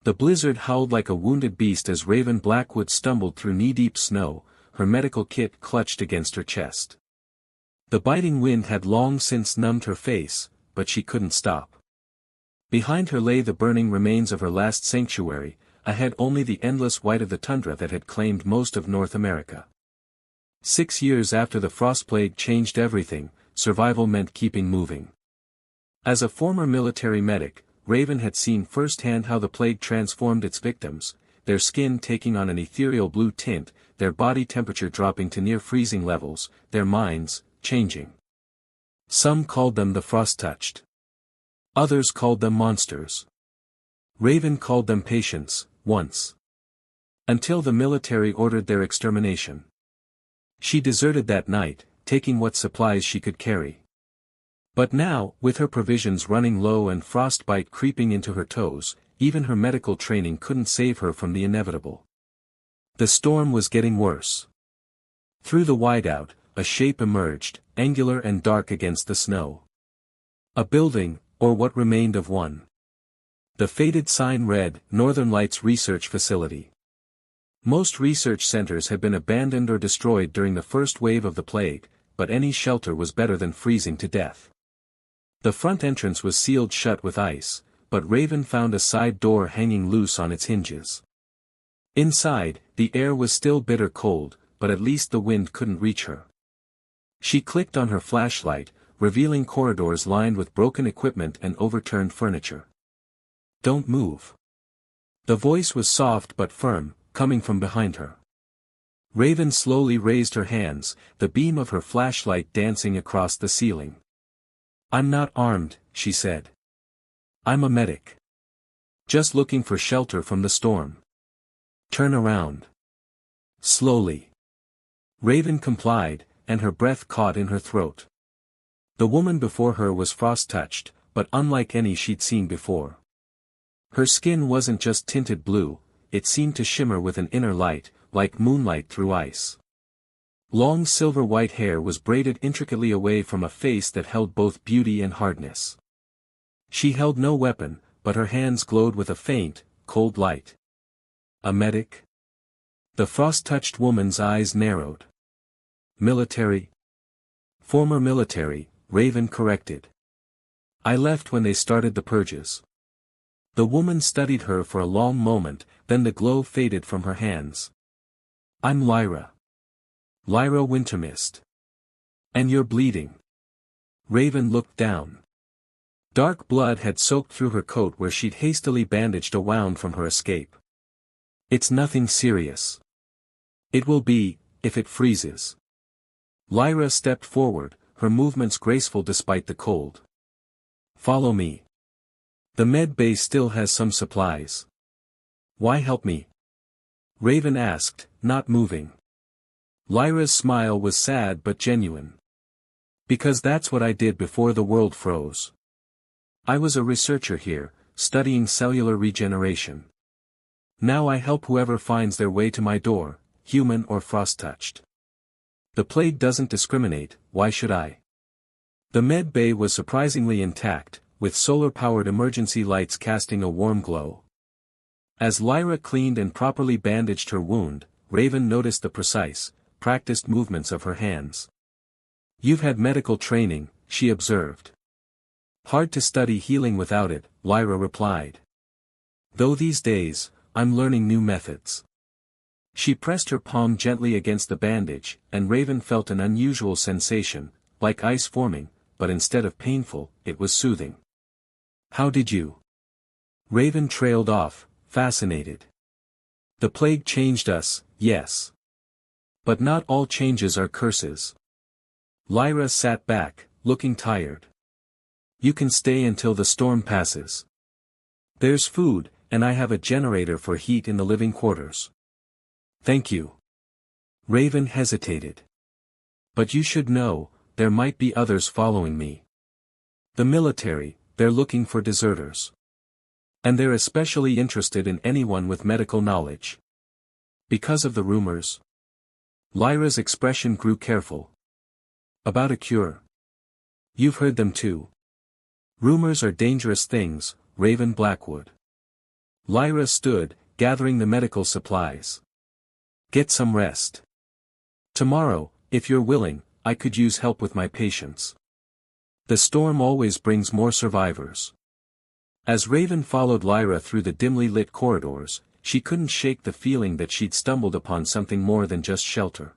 The blizzard howled like a wounded beast as Raven Blackwood stumbled through knee-deep snow, her medical kit clutched against her chest. The biting wind had long since numbed her face, but she couldn't stop. Behind her lay the burning remains of her last sanctuary, ahead only the endless white of the tundra that had claimed most of North America. 6 years after the frost plague changed everything, survival meant keeping moving. As a former military medic, Raven had seen firsthand how the plague transformed its victims, their skin taking on an ethereal blue tint, their body temperature dropping to near freezing levels, their minds changing. Some called them the frost-touched. Others called them monsters. Raven called them patients, once. Until the military ordered their extermination. She deserted that night, taking what supplies she could carry. But now, with her provisions running low and frostbite creeping into her toes, even her medical training couldn't save her from the inevitable. The storm was getting worse. Through the whiteout, a shape emerged, angular and dark against the snow. A building, or what remained of one. The faded sign read, Northern Lights Research Facility. Most research centers had been abandoned or destroyed during the first wave of the plague, but any shelter was better than freezing to death. The front entrance was sealed shut with ice, but Raven found a side door hanging loose on its hinges. Inside, the air was still bitter cold, but at least the wind couldn't reach her. She clicked on her flashlight, revealing corridors lined with broken equipment and overturned furniture. "Don't move." The voice was soft but firm, coming from behind her. Raven slowly raised her hands, the beam of her flashlight dancing across the ceiling. "I'm not armed," she said. "I'm a medic. Just looking for shelter from the storm. Turn around." Slowly. Raven complied, and her breath caught in her throat. The woman before her was frost-touched, but unlike any she'd seen before. Her skin wasn't just tinted blue, it seemed to shimmer with an inner light, like moonlight through ice. Long silver-white hair was braided intricately away from a face that held both beauty and hardness. She held no weapon, but her hands glowed with a faint, cold light. "A medic?" The frost-touched woman's eyes narrowed. "Military?" "Former military," Raven corrected. "I left when they started the purges." The woman studied her for a long moment, then the glow faded from her hands. "I'm Lyra. Lyra Wintermist. And you're bleeding." Raven looked down. Dark blood had soaked through her coat where she'd hastily bandaged a wound from her escape. "It's nothing serious." "It will be, if it freezes." Lyra stepped forward, her movements graceful despite the cold. "Follow me. The med bay still has some supplies." "Why help me?" Raven asked, not moving. Lyra's smile was sad but genuine. "Because that's what I did before the world froze. I was a researcher here, studying cellular regeneration. Now I help whoever finds their way to my door, human or frost-touched. The plague doesn't discriminate, why should I?" The med bay was surprisingly intact, with solar-powered emergency lights casting a warm glow. As Lyra cleaned and properly bandaged her wound, Raven noticed the precise, practiced movements of her hands. "You've had medical training," she observed. "Hard to study healing without it," Lyra replied. "Though these days, I'm learning new methods." She pressed her palm gently against the bandage, and Raven felt an unusual sensation, like ice forming, but instead of painful, it was soothing. "How did you?" Raven trailed off, fascinated. "The plague changed us, yes. But not all changes are curses." Lyra sat back, looking tired. "You can stay until the storm passes. There's food, and I have a generator for heat in the living quarters." "Thank you." Raven hesitated. "But you should know, there might be others following me. The military, they're looking for deserters. And they're especially interested in anyone with medical knowledge." "Because of the rumors?" Lyra's expression grew careful. "About a cure?" "You've heard them too." "Rumors are dangerous things, Raven Blackwood. Lyra stood, gathering the medical supplies. Get some rest. Tomorrow, if you're willing, I could use help with my patients. The storm always brings more survivors. As Raven followed Lyra through the dimly lit corridors, she couldn't shake the feeling that she'd stumbled upon something more than just shelter.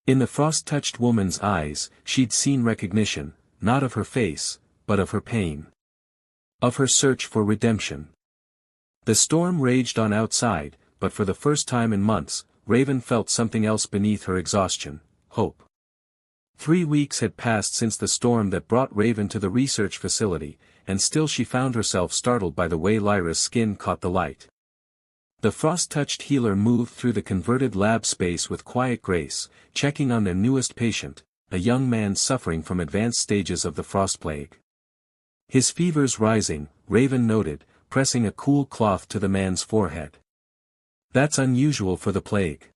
In the frost-touched woman's eyes, she'd seen recognition, not of her face, but of her pain. Of her search for redemption. The storm raged on outside, but for the first time in months, Raven felt something else beneath her exhaustion: hope. 3 weeks had passed since the storm that brought Raven to the research facility, and still she found herself startled by the way Lyra's skin caught the light. The frost-touched healer moved through the converted lab space with quiet grace, checking on their newest patient, a young man suffering from advanced stages of the frost plague. His fever's rising, Raven noted, pressing a cool cloth to the man's forehead. That's unusual for the plague.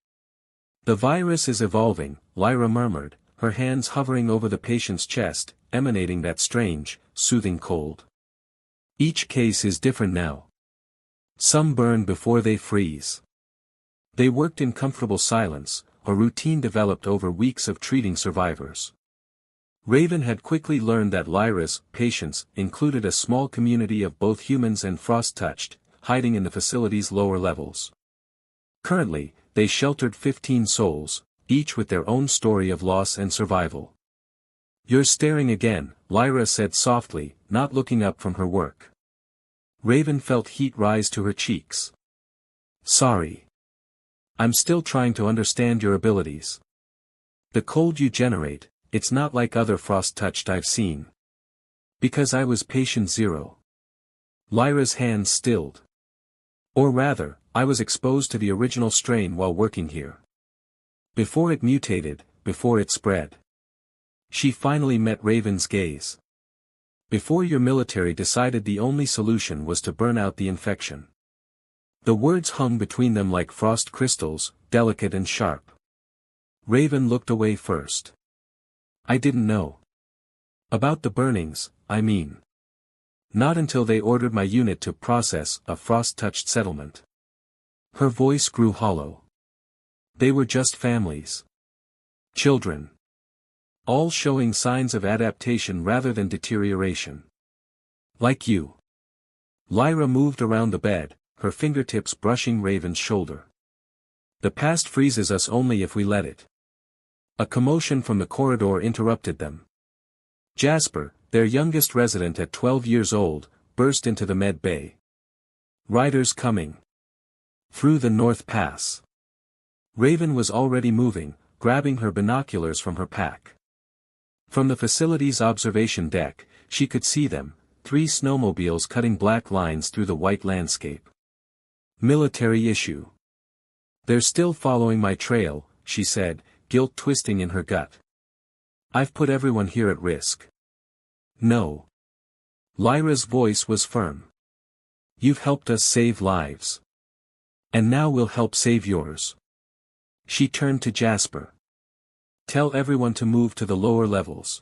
The virus is evolving, Lyra murmured, her hands hovering over the patient's chest, emanating that strange, soothing cold. Each case is different now. Some burn before they freeze. They worked in comfortable silence, a routine developed over weeks of treating survivors. Raven had quickly learned that Lyra's patients included a small community of both humans and frost-touched, hiding in the facility's lower levels. Currently, they sheltered 15 souls, each with their own story of loss and survival. You're staring again, Lyra said softly, not looking up from her work. Raven felt heat rise to her cheeks. Sorry. I'm still trying to understand your abilities. The cold you generate, it's not like other frost-touched I've seen. Because I was patient zero. Lyra's hands stilled. Or rather, I was exposed to the original strain while working here. Before it mutated, before it spread. She finally met Raven's gaze. Before your military decided the only solution was to burn out the infection. The words hung between them like frost crystals, delicate and sharp. Raven looked away first. I didn't know. About the burnings, I mean. Not until they ordered my unit to process a frost-touched settlement. Her voice grew hollow. They were just families. Children. All showing signs of adaptation rather than deterioration. Like you. Lyra moved around the bed, her fingertips brushing Raven's shoulder. The past freezes us only if we let it. A commotion from the corridor interrupted them. Jasper, their youngest resident at 12 years old, burst into the med bay. Riders coming. Through the North Pass. Raven was already moving, grabbing her binoculars from her pack. From the facility's observation deck, she could see them, 3 snowmobiles cutting black lines through the white landscape. Military issue. They're still following my trail, she said, guilt twisting in her gut. I've put everyone here at risk. No. Lyra's voice was firm. You've helped us save lives. And now we'll help save yours. She turned to Jasper. Tell everyone to move to the lower levels.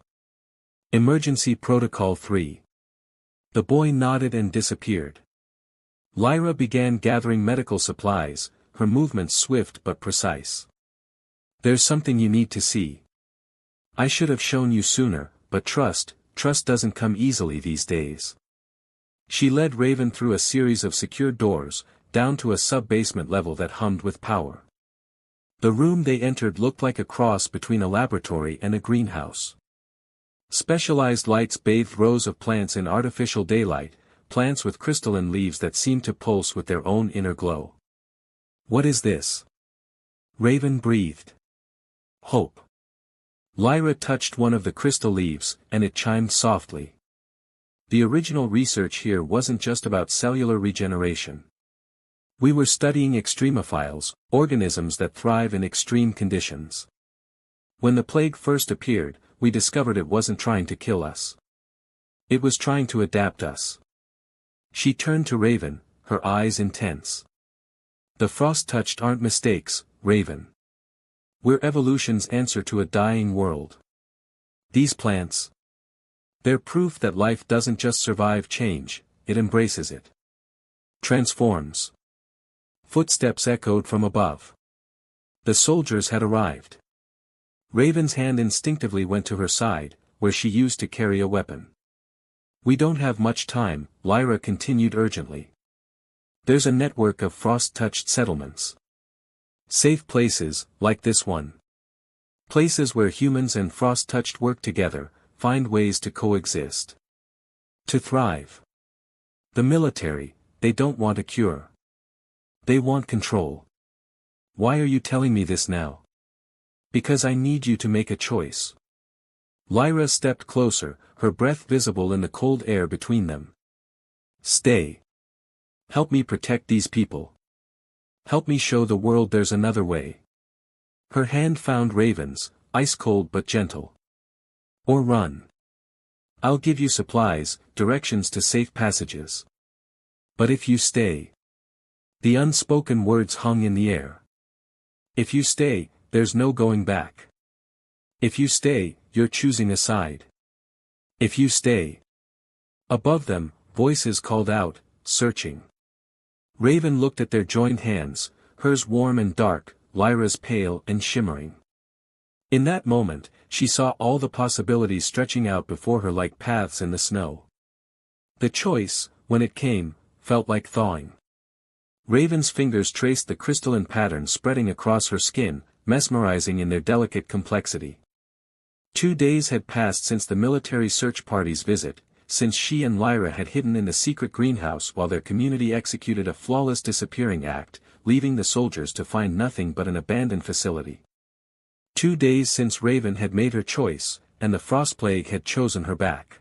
Emergency Protocol 3. The boy nodded and disappeared. Lyra began gathering medical supplies, her movements swift but precise. There's something you need to see. I should have shown you sooner, but trust doesn't come easily these days. She led Raven through a series of secured doors, down to a sub-basement level that hummed with power. The room they entered looked like a cross between a laboratory and a greenhouse. Specialized lights bathed rows of plants in artificial daylight, plants with crystalline leaves that seemed to pulse with their own inner glow. What is this? Raven breathed. Hope. Lyra touched one of the crystal leaves, and it chimed softly. The original research here wasn't just about cellular regeneration. We were studying extremophiles, organisms that thrive in extreme conditions. When the plague first appeared, we discovered it wasn't trying to kill us. It was trying to adapt us. She turned to Raven, her eyes intense. The frost-touched aren't mistakes, Raven. We're evolution's answer to a dying world. These plants. They're proof that life doesn't just survive change, it embraces it. Transforms. Footsteps echoed from above. The soldiers had arrived. Raven's hand instinctively went to her side, where she used to carry a weapon. "We don't have much time," Lyra continued urgently. "There's a network of frost-touched settlements. Safe places, like this one. Places where humans and frost-touched work together, find ways to coexist. To thrive. The military, they don't want a cure. They want control. Why are you telling me this now? Because I need you to make a choice." Lyra stepped closer, her breath visible in the cold air between them. "Stay. Help me protect these people. Help me show the world there's another way." Her hand found Raven's, ice-cold but gentle. "Or run. I'll give you supplies, directions to safe passages. But if you stay..." The unspoken words hung in the air. "If you stay, there's no going back. If you stay, you're choosing a side. If you stay..." Above them, voices called out, searching. Raven looked at their joined hands, hers warm and dark, Lyra's pale and shimmering. In that moment, she saw all the possibilities stretching out before her like paths in the snow. The choice, when it came, felt like thawing. Raven's fingers traced the crystalline patterns spreading across her skin, mesmerizing in their delicate complexity. 2 days had passed since the military search party's visit, since she and Lyra had hidden in the secret greenhouse while their community executed a flawless disappearing act, leaving the soldiers to find nothing but an abandoned facility. 2 days since Raven had made her choice, and the frost plague had chosen her back.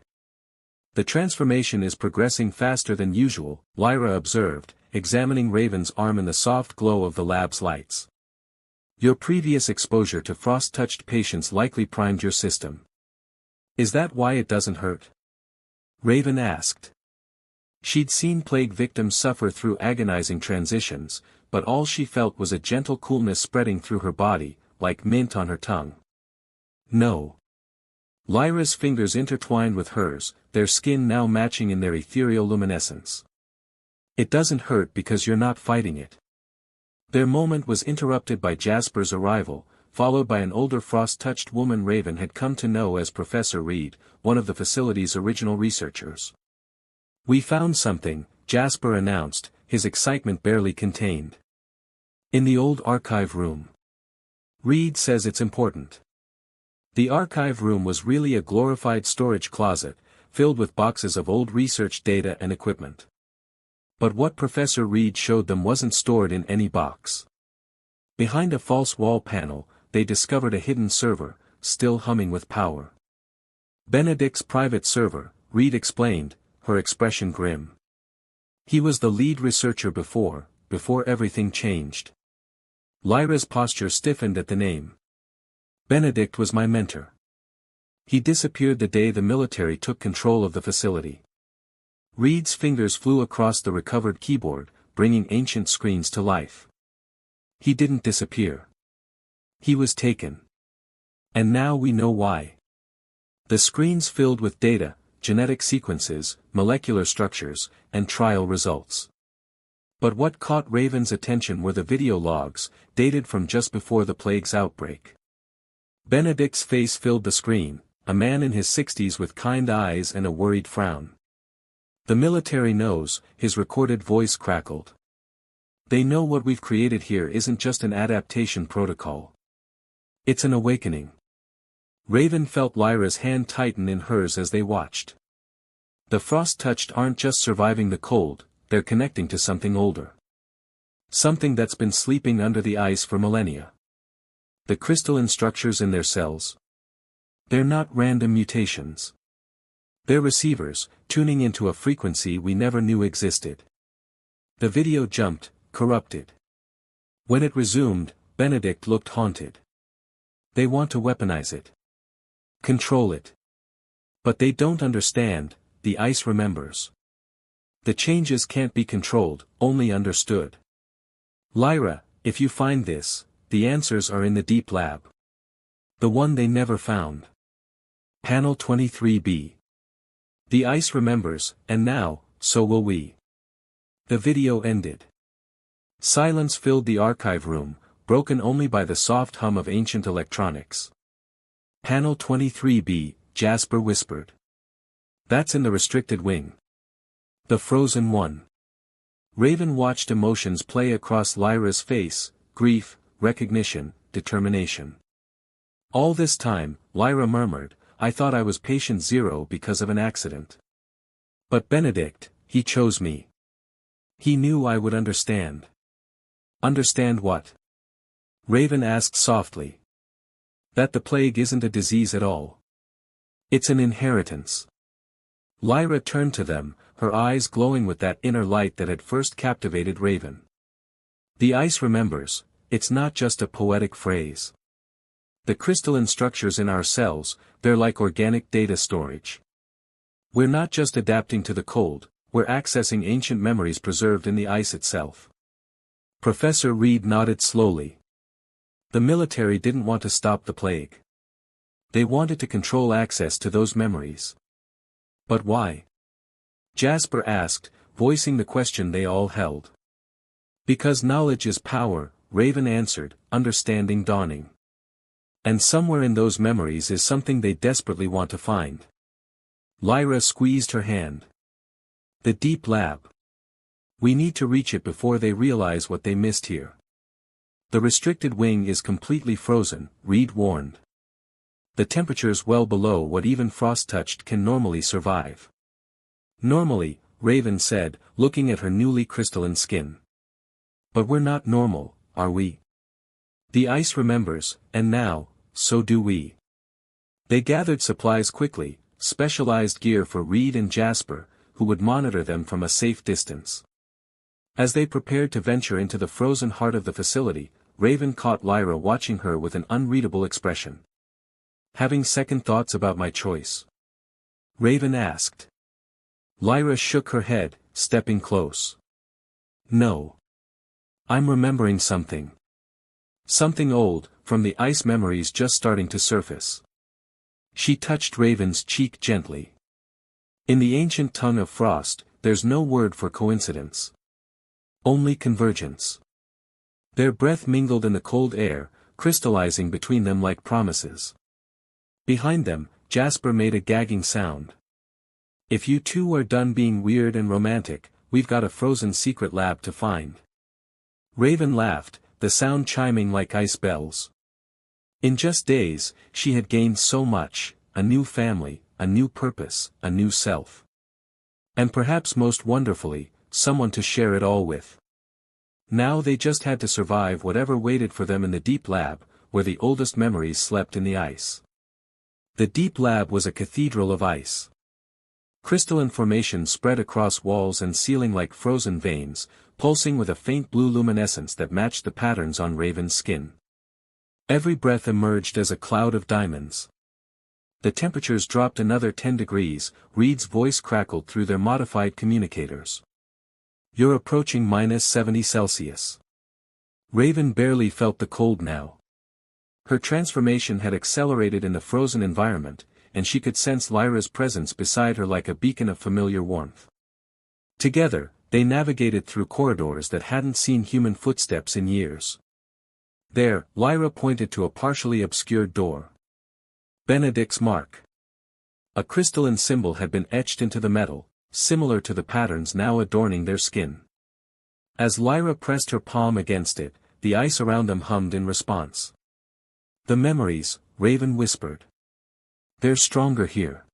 "The transformation is progressing faster than usual," Lyra observed, examining Raven's arm in the soft glow of the lab's lights. "Your previous exposure to frost-touched patients likely primed your system. Is that why it doesn't hurt?" Raven asked. She'd seen plague victims suffer through agonizing transitions, but all she felt was a gentle coolness spreading through her body, like mint on her tongue. "No." Lyra's fingers intertwined with hers, their skin now matching in their ethereal luminescence. "It doesn't hurt because you're not fighting it." Their moment was interrupted by Jasper's arrival, followed by an older frost-touched woman Raven had come to know as Professor Reed, one of the facility's original researchers. "We found something," Jasper announced, his excitement barely contained. "In the old archive room. Reed says it's important." The archive room was really a glorified storage closet, filled with boxes of old research data and equipment. But what Professor Reed showed them wasn't stored in any box. Behind a false wall panel, they discovered a hidden server, still humming with power. "Benedict's private server," Reed explained, her expression grim. "He was the lead researcher before everything changed." Lyra's posture stiffened at the name. "Benedict was my mentor. He disappeared the day the military took control of the facility." Reed's fingers flew across the recovered keyboard, bringing ancient screens to life. "He didn't disappear. He was taken. And now we know why." The screens filled with data, genetic sequences, molecular structures, and trial results. But what caught Raven's attention were the video logs, dated from just before the plague's outbreak. Benedict's face filled the screen, a man in his 60s with kind eyes and a worried frown. "The military knows," his recorded voice crackled. "They know what we've created here isn't just an adaptation protocol. It's an awakening." Raven felt Lyra's hand tighten in hers as they watched. The frost-touched aren't just surviving the cold, they're connecting to something older. Something that's been sleeping under the ice for millennia. The crystalline structures in their cells. They're not random mutations. They're receivers, tuning into a frequency we never knew existed. The video jumped, corrupted. When it resumed, Benedict looked haunted. "They want to weaponize it. Control it. But they don't understand," the ice remembers. "The changes can't be controlled, only understood. Lyra, if you find this, the answers are in the deep lab. The one they never found. Panel 23B. The ice remembers, and now, so will we." The video ended. Silence filled the archive room, broken only by the soft hum of ancient electronics. Panel 23B, Jasper whispered. That's in the restricted wing. The frozen one. Raven watched emotions play across Lyra's face, grief, recognition, determination. All this time, Lyra murmured, I thought I was patient zero because of an accident. But Benedict, he chose me. He knew I would understand. Understand what? Raven asked softly. That the plague isn't a disease at all. It's an inheritance. Lyra turned to them, her eyes glowing with that inner light that had first captivated Raven. The ice remembers, it's not just a poetic phrase. The crystalline structures in our cells, they're like organic data storage. We're not just adapting to the cold, we're accessing ancient memories preserved in the ice itself. Professor Reed nodded slowly. The military didn't want to stop the plague. They wanted to control access to those memories. But why? Jasper asked, voicing the question they all held. Because knowledge is power, Raven answered, understanding dawning. And somewhere in those memories is something they desperately want to find. Lyra squeezed her hand. The deep lab. We need to reach it before they realize what they missed here. The restricted wing is completely frozen, Reed warned. The temperature's well below what even frost-touched can normally survive. Normally, Raven said, looking at her newly crystalline skin. But we're not normal, are we? The ice remembers, and now, so do we. They gathered supplies quickly, specialized gear for Reed and Jasper, who would monitor them from a safe distance. As they prepared to venture into the frozen heart of the facility, Raven caught Lyra watching her with an unreadable expression. Having second thoughts about my choice? Raven asked. Lyra shook her head, stepping close. No. I'm remembering something. Something old, from the ice memories just starting to surface. She touched Raven's cheek gently. In the ancient tongue of frost, there's no word for coincidence. Only convergence. Their breath mingled in the cold air, crystallizing between them like promises. Behind them, Jasper made a gagging sound. If you two are done being weird and romantic, we've got a frozen secret lab to find. Raven laughed, the sound chiming like ice bells. In just days, she had gained so much, a new family, a new purpose, a new self. And perhaps most wonderfully, someone to share it all with. Now they just had to survive whatever waited for them in the deep lab, where the oldest memories slept in the ice. The deep lab was a cathedral of ice. Crystalline formations spread across walls and ceiling like frozen veins, pulsing with a faint blue luminescence that matched the patterns on Raven's skin. Every breath emerged as a cloud of diamonds. The temperatures dropped another 10 degrees, Reed's voice crackled through their modified communicators. You're approaching -70 Celsius. Raven barely felt the cold now. Her transformation had accelerated in the frozen environment, and she could sense Lyra's presence beside her like a beacon of familiar warmth. Together, they navigated through corridors that hadn't seen human footsteps in years. There, Lyra pointed to a partially obscured door. Benedict's mark. A crystalline symbol had been etched into the metal, similar to the patterns now adorning their skin. As Lyra pressed her palm against it, the ice around them hummed in response. The memories, Raven whispered. They're stronger here.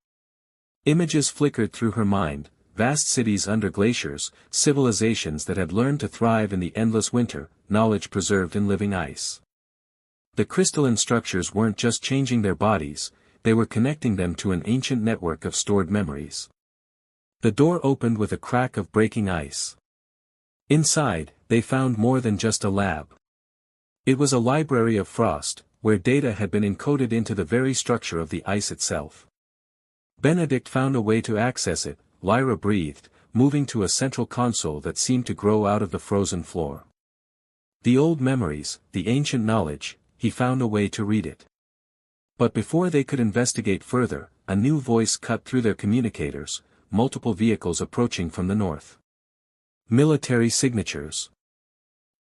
Images flickered through her mind, vast cities under glaciers, civilizations that had learned to thrive in the endless winter, knowledge preserved in living ice. The crystalline structures weren't just changing their bodies, they were connecting them to an ancient network of stored memories. The door opened with a crack of breaking ice. Inside, they found more than just a lab. It was a library of frost, where data had been encoded into the very structure of the ice itself. Benedict found a way to access it, Lyra breathed, moving to a central console that seemed to grow out of the frozen floor. The old memories, the ancient knowledge, he found a way to read it. But before they could investigate further, a new voice cut through their communicators, multiple vehicles approaching from the north. Military signatures.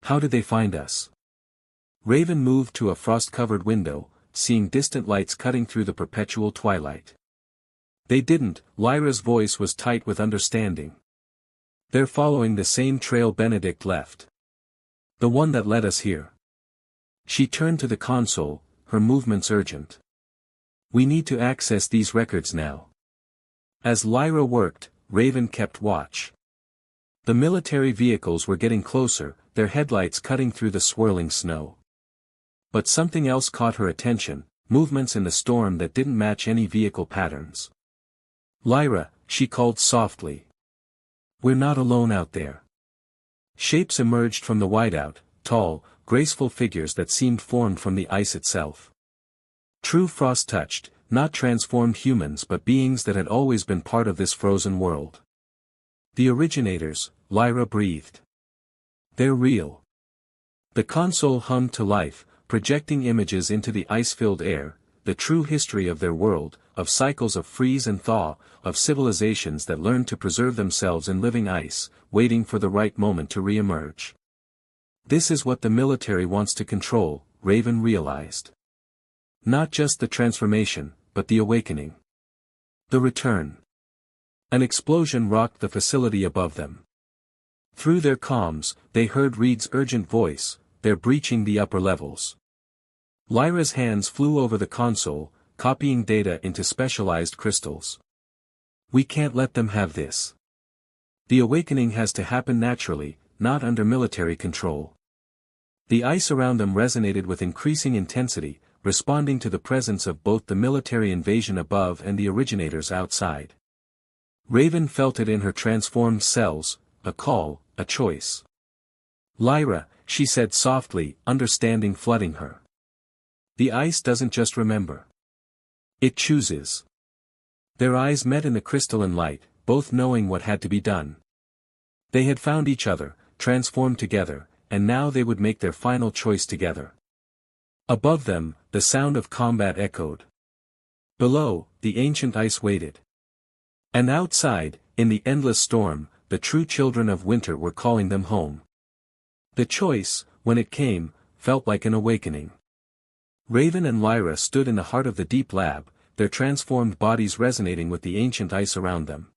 How did they find us? Raven moved to a frost-covered window, seeing distant lights cutting through the perpetual twilight. They didn't, Lyra's voice was tight with understanding. They're following the same trail Benedict left. The one that led us here. She turned to the console, her movements urgent. We need to access these records now. As Lyra worked, Raven kept watch. The military vehicles were getting closer, their headlights cutting through the swirling snow. But something else caught her attention, movements in the storm that didn't match any vehicle patterns. Lyra, she called softly. We're not alone out there. Shapes emerged from the whiteout, tall, graceful figures that seemed formed from the ice itself. True frost-touched, not transformed humans but beings that had always been part of this frozen world. The originators, Lyra breathed. They're real. The console hummed to life, projecting images into the ice-filled air, the true history of their world, of cycles of freeze and thaw, of civilizations that learned to preserve themselves in living ice, waiting for the right moment to re-emerge. This is what the military wants to control, Raven realized. Not just the transformation, but the awakening. The return. An explosion rocked the facility above them. Through their comms, they heard Reed's urgent voice, they're breaching the upper levels. Lyra's hands flew over the console, copying data into specialized crystals. We can't let them have this. The awakening has to happen naturally, not under military control. The ice around them resonated with increasing intensity, responding to the presence of both the military invasion above and the originators outside. Raven felt it in her transformed cells, a call, a choice. Lyra, she said softly, understanding flooding her. The ice doesn't just remember. It chooses. Their eyes met in the crystalline light, both knowing what had to be done. They had found each other, transformed together, and now they would make their final choice together. Above them, the sound of combat echoed. Below, the ancient ice waited. And outside, in the endless storm, the true children of winter were calling them home. The choice, when it came, felt like an awakening. Raven and Lyra stood in the heart of the deep lab, their transformed bodies resonating with the ancient ice around them.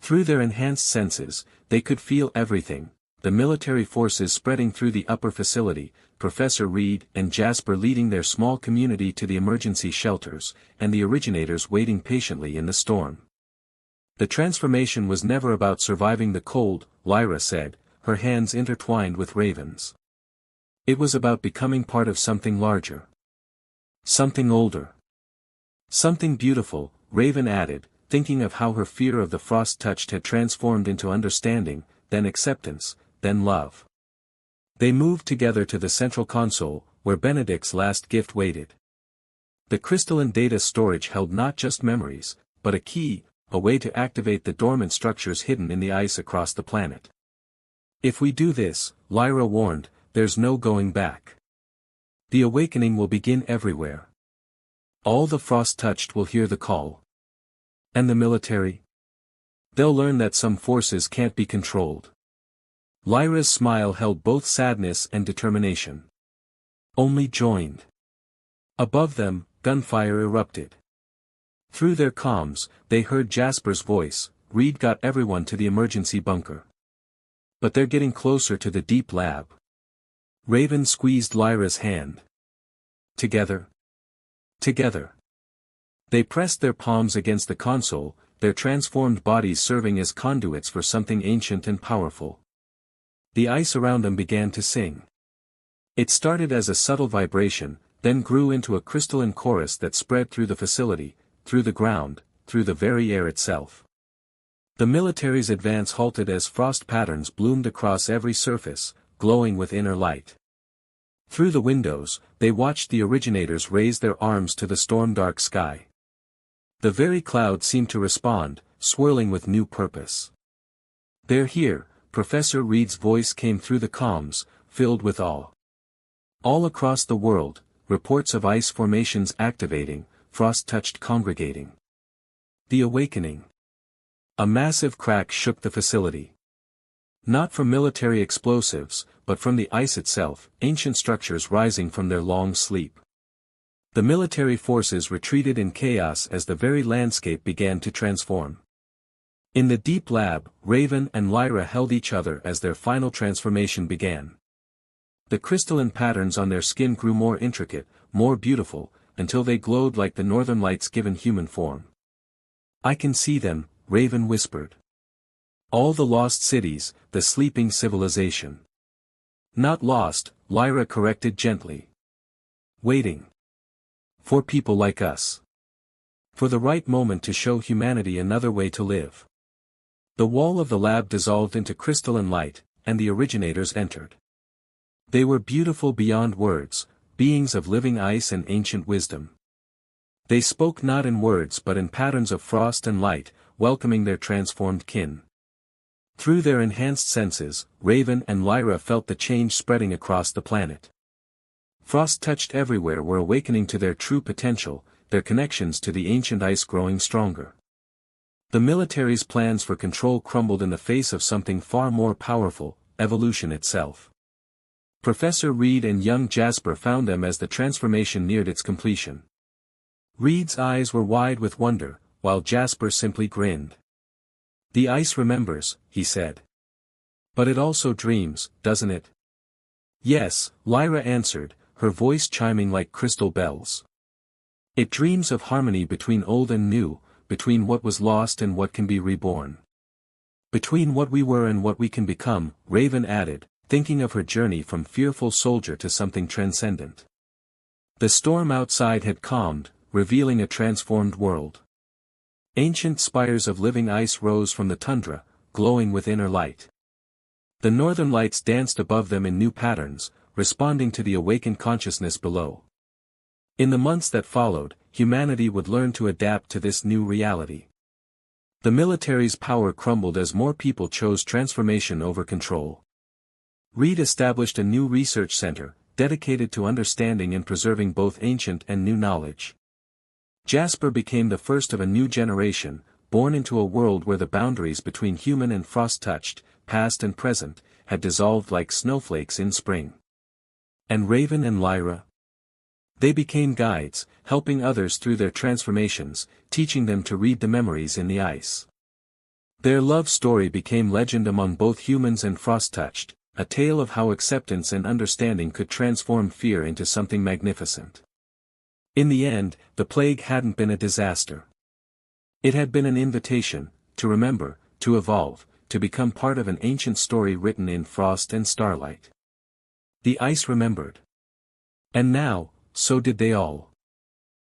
Through their enhanced senses, they could feel everything, the military forces spreading through the upper facility, Professor Reed and Jasper leading their small community to the emergency shelters, and the originators waiting patiently in the storm. The transformation was never about surviving the cold, Lyra said, her hands intertwined with Raven's. It was about becoming part of something larger. Something older. Something beautiful, Raven added, thinking of how her fear of the frost-touched had transformed into understanding, then acceptance, then love. They moved together to the central console, where Benedict's last gift waited. The crystalline data storage held not just memories, but a key, a way to activate the dormant structures hidden in the ice across the planet. If we do this, Lyra warned, there's no going back. The awakening will begin everywhere. All the frost-touched will hear the call. And the military? They'll learn that some forces can't be controlled. Lyra's smile held both sadness and determination. Only joined. Above them, gunfire erupted. Through their comms, they heard Jasper's voice, Reed got everyone to the emergency bunker. But they're getting closer to the deep lab. Raven squeezed Lyra's hand. Together. Together. They pressed their palms against the console, their transformed bodies serving as conduits for something ancient and powerful. The ice around them began to sing. It started as a subtle vibration, then grew into a crystalline chorus that spread through the facility, through the ground, through the very air itself. The military's advance halted as frost patterns bloomed across every surface, glowing with inner light. Through the windows, they watched the originators raise their arms to the storm-dark sky. The very clouds seemed to respond, swirling with new purpose. They're here, Professor Reed's voice came through the comms, filled with awe. All across the world, reports of ice formations activating, frost-touched congregating. The awakening. A massive crack shook the facility. Not from military explosives, but from the ice itself, ancient structures rising from their long sleep. The military forces retreated in chaos as the very landscape began to transform. In the deep lab, Raven and Lyra held each other as their final transformation began. The crystalline patterns on their skin grew more intricate, more beautiful, until they glowed like the northern lights given human form. "I can see them," Raven whispered. "All the lost cities, the sleeping civilization." "Not lost," Lyra corrected gently. "Waiting. For people like us. For the right moment to show humanity another way to live." The wall of the lab dissolved into crystalline light, and the originators entered. They were beautiful beyond words, beings of living ice and ancient wisdom. They spoke not in words but in patterns of frost and light, welcoming their transformed kin. Through their enhanced senses, Raven and Lyra felt the change spreading across the planet. Frost touched everywhere were awakening to their true potential, their connections to the ancient ice growing stronger. The military's plans for control crumbled in the face of something far more powerful, evolution itself. Professor Reed and young Jasper found them as the transformation neared its completion. Reed's eyes were wide with wonder, while Jasper simply grinned. "The ice remembers," he said. "But it also dreams, doesn't it?" "Yes," Lyra answered, her voice chiming like crystal bells. "It dreams of harmony between old and new, between what was lost and what can be reborn. Between what we were and what we can become," Raven added, thinking of her journey from fearful soldier to something transcendent. The storm outside had calmed, revealing a transformed world. Ancient spires of living ice rose from the tundra, glowing with inner light. The northern lights danced above them in new patterns, responding to the awakened consciousness below. In the months that followed, humanity would learn to adapt to this new reality. The military's power crumbled as more people chose transformation over control. Reed established a new research center, dedicated to understanding and preserving both ancient and new knowledge. Jasper became the first of a new generation, born into a world where the boundaries between human and frost-touched, past and present, had dissolved like snowflakes in spring. And Raven and Lyra? They became guides, helping others through their transformations, teaching them to read the memories in the ice. Their love story became legend among both humans and frost-touched, a tale of how acceptance and understanding could transform fear into something magnificent. In the end, the plague hadn't been a disaster. It had been an invitation, to remember, to evolve, to become part of an ancient story written in frost and starlight. The ice remembered. And now, so did they all.